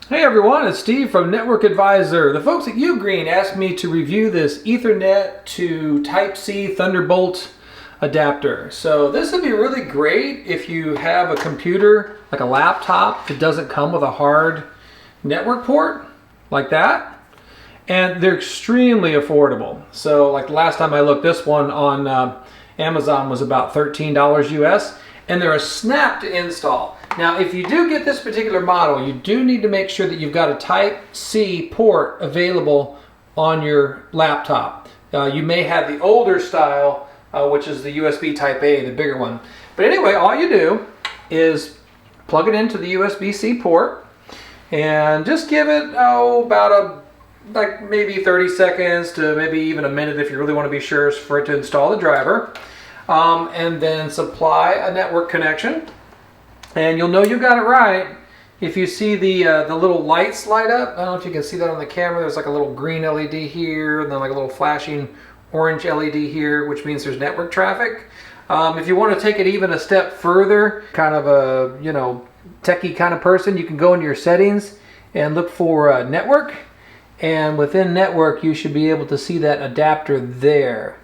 Hey everyone, it's Steve from Network Advisor. The folks at UGREEN asked me to review this Ethernet to Type-C Thunderbolt adapter. So this would be really great if you have a computer, like a laptop, that doesn't come with a hard network port, like that. And they're extremely affordable. So like the last time I looked, this one on Amazon was about $13 US, and they're a snap to install. Now, if you do get this particular model, you do need to make sure that you've got a Type-C port available on your laptop. You may have the older style, which is the USB Type-A, the bigger one. But anyway, all you do is plug it into the USB-C port and just give it, like maybe 30 seconds to maybe even a minute if you really want to be sure for it to install the driver. And then supply a network connection. And you'll know you got it right if you see the little lights light up. I don't know if you can see that on the camera. There's like a little green LED here, and then like a little flashing orange LED here, which means there's network traffic. If you want to take it even a step further, kind of a techie kind of person, you can go into your settings and look for network. And within network, you should be able to see that adapter there.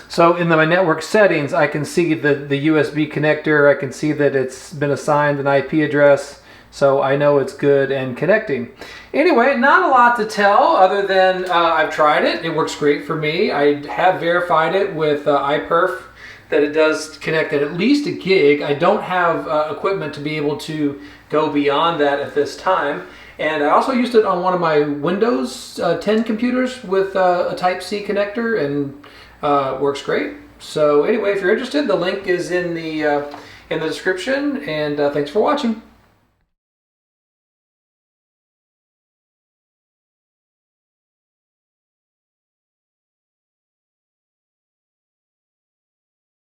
So in my network settings, I can see the USB connector. I can see that it's been assigned an IP address, so I know it's good and connecting. Anyway, not a lot to tell other than I've tried it. It works great for me. I have verified it with iPerf that it does connect at least a gig. I don't have equipment to be able to go beyond that at this time. And I also used it on one of my Windows 10 computers with a Type-C connector, and works great. So anyway, if you're interested, the link is in the description, and thanks for watching.